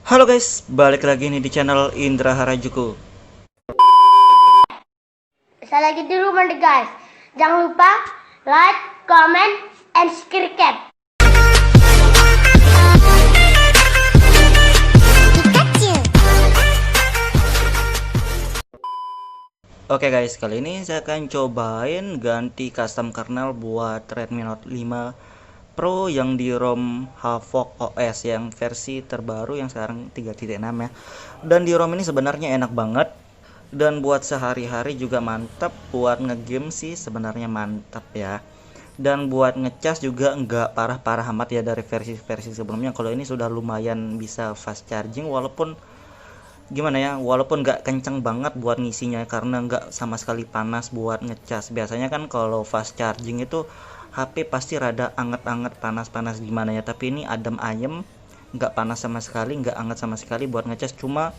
Halo guys, balik lagi nih di channel Indra Harajuku. Saya lagi di rumah nih guys. Jangan lupa like, comment, and subscribe. Oke guys, kali ini saya akan cobain ganti custom kernel buat Redmi Note 5 Pro yang di ROM Havoc OS yang versi terbaru yang sekarang 3.6 ya. Dan di ROM ini sebenarnya enak banget. Dan buat sehari-hari juga mantap, buat ngegame sih sebenarnya mantap ya. Dan buat ngecas juga nggak parah-parah amat ya dari versi-versi sebelumnya. Kalau ini sudah lumayan bisa fast charging walaupun gimana ya, walaupun nggak kenceng banget buat ngisinya karena nggak sama sekali panas buat ngecas. Biasanya kan kalau fast charging itu HP pasti rada anget-anget, panas-panas gimana ya, tapi ini adem ayem, nggak panas sama sekali, nggak anget sama sekali buat ngecas. Cuma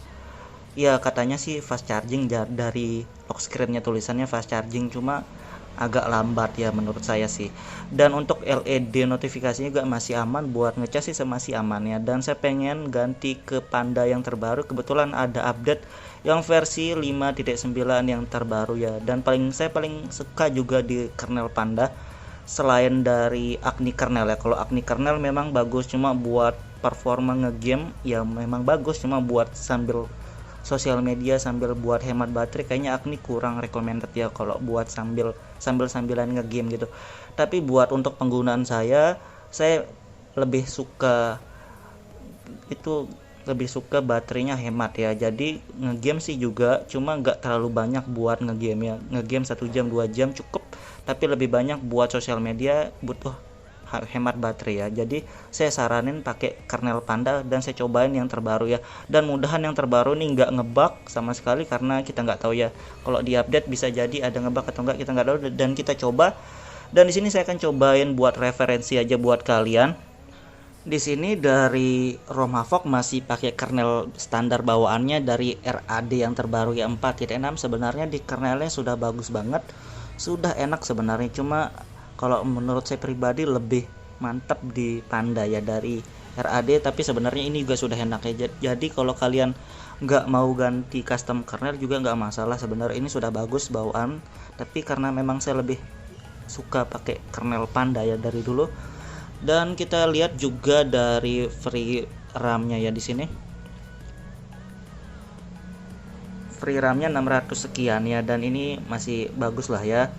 ya katanya sih fast charging, dari lock screennya tulisannya fast charging, cuma agak lambat ya menurut saya sih. Dan untuk LED notifikasinya juga masih aman, buat ngecas sih masih aman ya. Dan saya pengen ganti ke Panda yang terbaru, kebetulan ada update yang versi 5.9 yang terbaru ya. Dan saya paling suka juga di kernel Panda selain dari Agni kernel ya. Kalau Agni kernel memang bagus, cuma buat performa ngegame ya memang bagus, cuma buat sambil sosial media sambil buat hemat baterai kayaknya Agni kurang recommended ya kalau buat sambilan ngegame gitu. Tapi buat untuk penggunaan saya lebih suka itu, lebih suka baterainya hemat ya. Jadi ngegame sih juga, cuma nggak terlalu banyak buat ngegame ya. Ngegame 1 jam 2 jam cukup, tapi lebih banyak buat sosial media butuh hemat baterai ya. Jadi saya saranin pakai kernel Panda dan saya cobain yang terbaru ya. Dan mudahan yang terbaru nih nggak ngebug sama sekali, karena kita nggak tahu ya kalau di update bisa jadi ada ngebug atau enggak, kita nggak tahu. Dan kita coba, dan di sini saya akan cobain buat referensi aja buat kalian. Di sini dari ROM Havoc masih pakai kernel standar bawaannya dari RAD yang terbaru ya 4.6. Sebenarnya di kernelnya sudah bagus banget, sudah enak sebenarnya. Cuma kalau menurut saya pribadi lebih mantap di Panda ya dari RAD, tapi sebenarnya ini juga sudah enak ya. Jadi kalau kalian nggak mau ganti custom kernel juga nggak masalah, sebenarnya ini sudah bagus bawaan. Tapi karena memang saya lebih suka pakai kernel Panda ya dari dulu. Dan kita lihat juga dari free RAM-nya ya. Di sini free RAM-nya 600 sekian ya, dan ini masih bagus lah ya,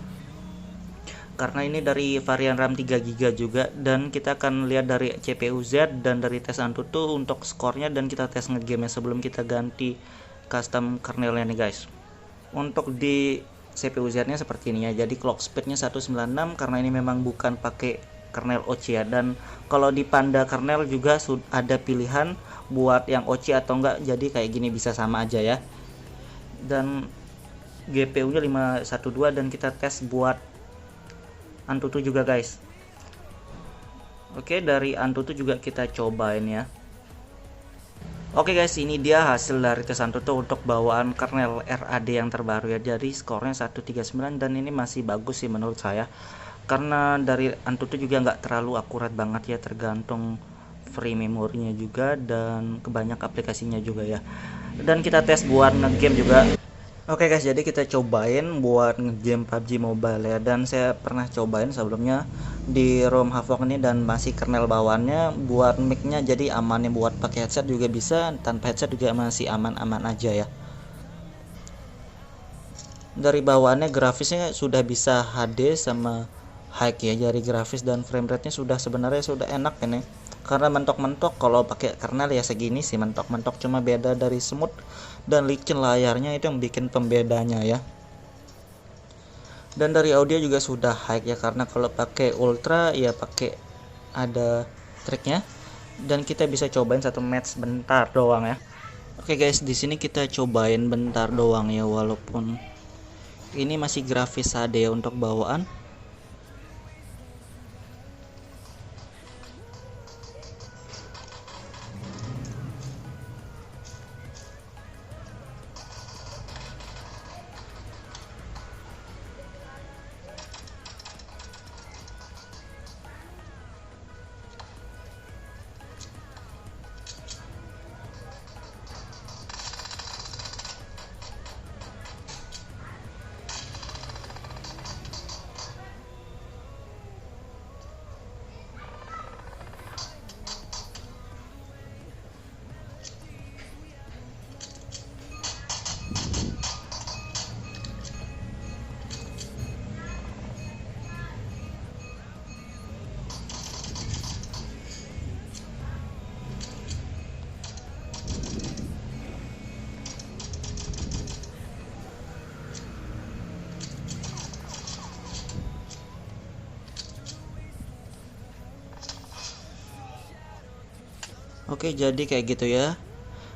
karena ini dari varian RAM 3GB juga. Dan kita akan lihat dari CPU Z dan dari tes Antutu untuk skornya, dan kita tes ngegame sebelum kita ganti custom kernelnya nih guys. Untuk di CPU Z nya seperti ini ya, jadi clock speednya 196 karena ini memang bukan pakai kernel OC ya. Dan kalau di Panda kernel juga ada pilihan buat yang OC atau enggak, jadi kayak gini bisa sama aja ya. Dan GPU nya 512, dan kita tes buat Antutu juga guys. Oke, dari Antutu juga kita cobain ya. Oke guys, ini dia hasil dari tes Antutu untuk bawaan kernel RAD yang terbaru ya. Jadi skornya 139, dan ini masih bagus sih menurut saya, karena dari Antutu juga nggak terlalu akurat banget ya, tergantung free memorinya juga dan kebanyak aplikasinya juga ya. Dan kita tes buat ngegame juga. Oke guys, jadi kita cobain buat ngegame PUBG Mobile ya. Dan saya pernah cobain sebelumnya di ROM Havoc ini, dan masih kernel bawaannya. Buat mic-nya jadi amannya, buat pakai headset juga bisa, tanpa headset juga masih aman-aman aja ya. Dari bawaannya grafisnya sudah bisa HD sama high ya, dari grafis dan frame rate nya sebenarnya sudah enak ini. Karena mentok-mentok kalau pakai kernel ya segini sih, mentok-mentok, cuma beda dari smooth dan licin layarnya, itu yang bikin pembedanya ya. Dan dari audio juga sudah high ya, karena kalau pakai ultra ya pakai ada triknya. Dan kita bisa cobain satu match bentar doang ya. Oke guys, di sini kita cobain bentar doang ya, walaupun ini masih grafis HD ya untuk bawaan. Oke, jadi kayak gitu ya.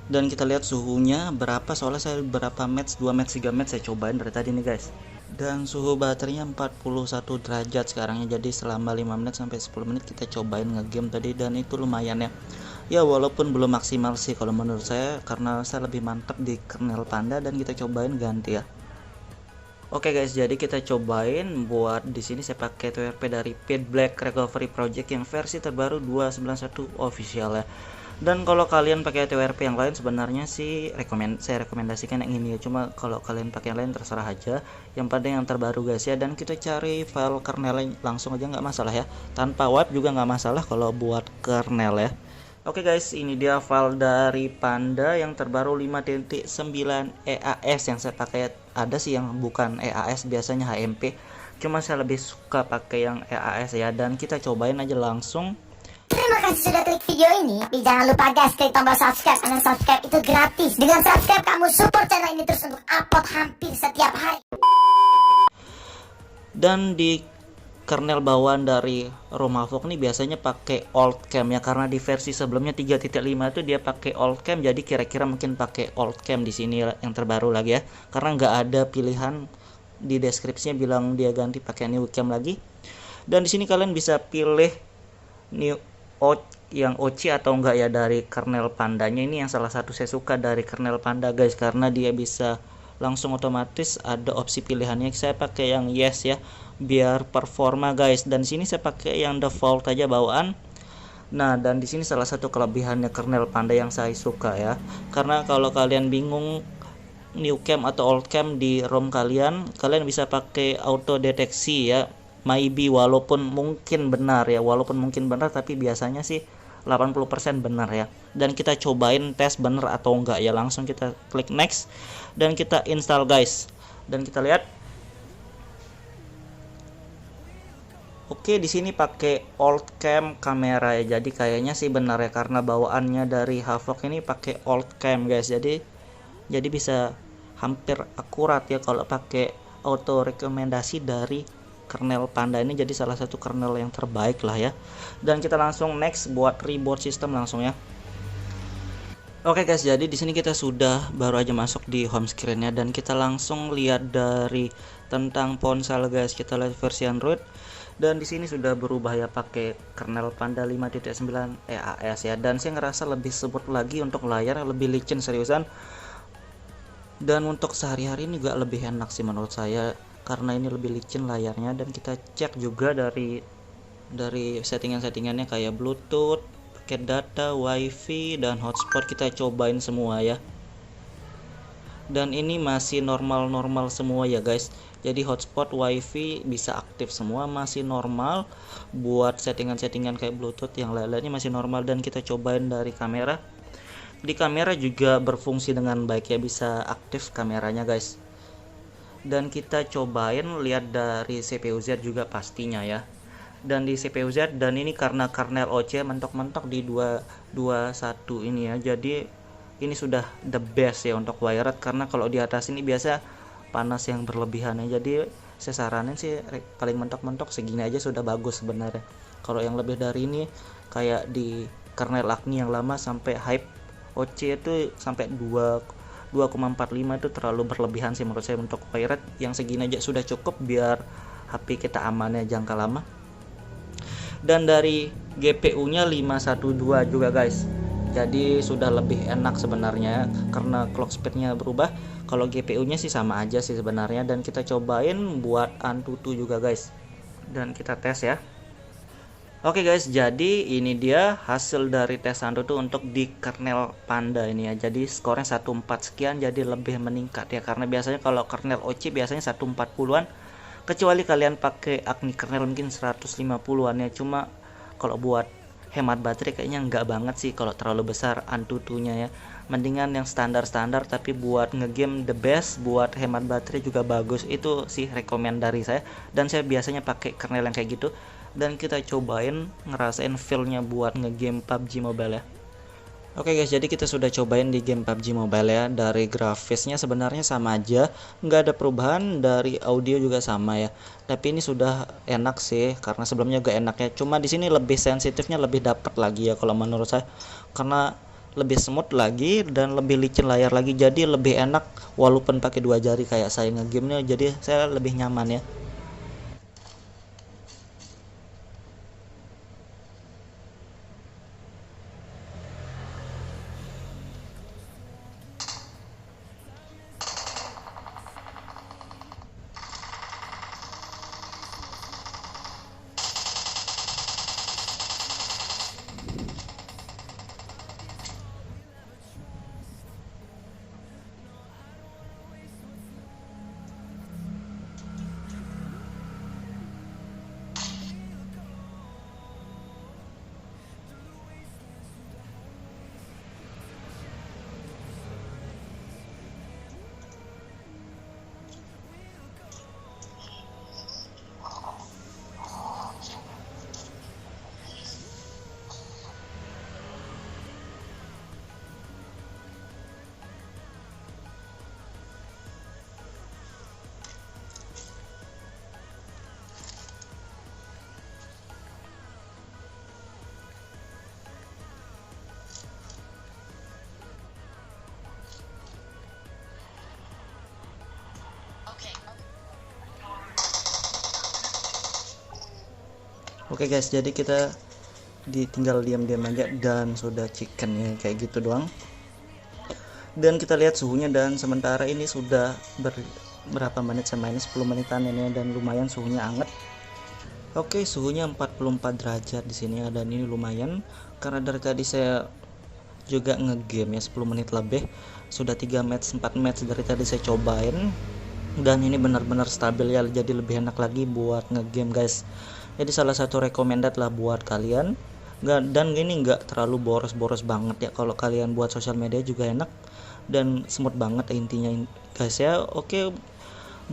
Dan kita lihat suhunya berapa, soalnya saya berapa match, 2 match 3 match saya cobain dari tadi nih guys. Dan suhu baterainya 41 derajat sekarangnya, jadi selama 5 menit sampai 10 menit kita cobain ngegame tadi, dan itu lumayan ya. Ya walaupun belum maksimal sih kalau menurut saya, karena saya lebih mantap di kernel Panda, dan kita cobain ganti ya. Oke guys, jadi kita cobain buat di sini saya pakai TWRP dari Pit Black Recovery Project yang versi terbaru 291 official ya. Dan kalau kalian pakai TWRP yang lain sebenarnya sih saya rekomendasikan yang ini ya. Cuma kalau kalian pakai yang lain terserah aja. Yang penting yang terbaru guys ya. Dan kita cari file kernel langsung aja nggak masalah ya. Tanpa wipe juga nggak masalah kalau buat kernel ya. Oke guys, ini dia file dari Panda yang terbaru 5.9 EAS yang saya pakai. Ada sih yang bukan EAS, biasanya HMP. Cuma saya lebih suka pakai yang EAS ya, dan kita cobain aja langsung. Terima kasih sudah klik video ini. Tapi jangan lupa guys, klik tombol subscribe. Karena subscribe itu gratis. Dengan subscribe kamu support channel ini terus untuk upload hampir setiap hari. Dan di kernel bawaan dari ROM Havoc nih biasanya pakai old cam ya, karena di versi sebelumnya 3.5 itu dia pakai old cam, jadi kira-kira mungkin pakai old cam di sini yang terbaru lagi ya, karena nggak ada pilihan di deskripsinya bilang dia ganti pakai new cam lagi. Dan di sini kalian bisa pilih new yang OC atau enggak ya dari kernel Pandanya. Ini yang salah satu saya suka dari kernel Panda guys, karena dia bisa langsung otomatis ada opsi pilihannya. Saya pakai yang yes ya biar performa guys, dan sini saya pakai yang default aja bawaan. Nah, dan di sini salah satu kelebihannya kernel Panda yang saya suka ya, karena kalau kalian bingung new cam atau old cam di ROM kalian bisa pakai auto deteksi ya, maybe walaupun mungkin benar tapi biasanya sih 80% benar ya. Dan kita cobain tes benar atau enggak ya, langsung kita klik next dan kita install guys, dan kita lihat. Oke, di sini pakai old cam kamera ya, jadi kayaknya sih benar ya, karena bawaannya dari Havoc ini pakai old cam guys, jadi bisa hampir akurat ya kalau pakai auto rekomendasi dari kernel Panda ini. Jadi salah satu kernel yang terbaik lah ya. Dan kita langsung next buat reboot system langsung ya. Oke guys, jadi di sini kita sudah baru aja masuk di home screen-nya, dan kita langsung lihat dari tentang ponsel guys. Kita lihat versi Android, dan di sini sudah berubah ya pakai kernel Panda 5.9 EAS ya. Dan saya ngerasa lebih smooth lagi untuk layar, lebih licin seriusan. Dan untuk sehari-hari ini juga lebih enak sih menurut saya, karena ini lebih licin layarnya. Dan kita cek juga dari settingan-settingannya kayak Bluetooth, paket data, wifi, dan hotspot kita cobain semua ya. Dan ini masih normal-normal semua ya guys. Jadi hotspot, wifi bisa aktif semua, masih normal. Buat settingan-settingan kayak Bluetooth yang lain-lainnya masih normal. Dan kita cobain dari kamera. Di kamera juga berfungsi dengan baik ya, bisa aktif kameranya guys. Dan kita cobain lihat dari CPU Z juga pastinya ya. Dan di CPU Z, dan ini karena kernel OC mentok-mentok di 221 ini ya, jadi ini sudah the best ya untuk wired, karena kalau di atas ini biasa panas yang berlebihan ya. Jadi saya saranin sih paling mentok-mentok segini aja sudah bagus sebenarnya. Kalau yang lebih dari ini kayak di kernel Agni yang lama sampai hype OC itu sampai 2,45 itu terlalu berlebihan sih menurut saya untuk wired. Yang segini aja sudah cukup biar HP kita amannya jangka lama. Dan dari GPU nya 512 juga guys, jadi sudah lebih enak sebenarnya karena clock speednya berubah. Kalau GPU nya sih sama aja sih sebenarnya. Dan kita cobain buat Antutu juga guys, dan kita tes ya. Oke guys, jadi ini dia hasil dari tes Antutu untuk di kernel Panda ini ya. Jadi skornya 14 sekian, jadi lebih meningkat ya, karena biasanya kalau kernel OC biasanya 140-an, kecuali kalian pakai Agni kernel mungkin 150-an ya. Cuma kalau buat hemat baterai kayaknya nggak banget sih kalau terlalu besar Antutunya ya. Mendingan yang standar-standar, tapi buat ngegame the best, buat hemat baterai juga bagus. Itu sih rekomend dari saya, dan saya biasanya pakai kernel yang kayak gitu. Dan kita cobain ngerasain feel-nya buat ngegame PUBG Mobile ya. Oke guys, jadi kita sudah cobain di game PUBG Mobile ya. Dari grafisnya sebenarnya sama aja, nggak ada perubahan. Dari audio juga sama ya. Tapi ini sudah enak sih, karena sebelumnya gak enak ya. Cuma di sini lebih sensitifnya, lebih dapet lagi ya kalau menurut saya, karena lebih smooth lagi dan lebih licin layar lagi. Jadi lebih enak walaupun pakai 2 jari kayak saya ngegamenya. Jadi saya lebih nyaman ya. Oke guys, jadi kita ditinggal diam-diam aja dan sudah chicken ya, kayak gitu doang. Dan kita lihat suhunya, dan sementara ini sudah berapa menit, saya main 10 menitan ini, dan lumayan suhunya hangat. Oke, suhunya 44 derajat di sini ya, dan ini lumayan karena dari tadi saya juga ngegame ya 10 menit lebih. Sudah 3 match 4 match dari tadi saya cobain, dan ini benar-benar stabil ya, jadi lebih enak lagi buat ngegame guys. Jadi salah satu recommended lah buat kalian. Dan ini nggak terlalu boros-boros banget ya, kalau kalian buat sosial media juga enak dan smooth banget intinya guys ya. Oke,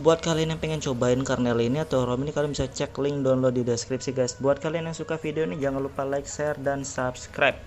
buat kalian yang pengen cobain kernel ini atau ROM ini, kalian bisa cek link download di deskripsi guys. Buat kalian yang suka video ini, jangan lupa like, share, dan subscribe.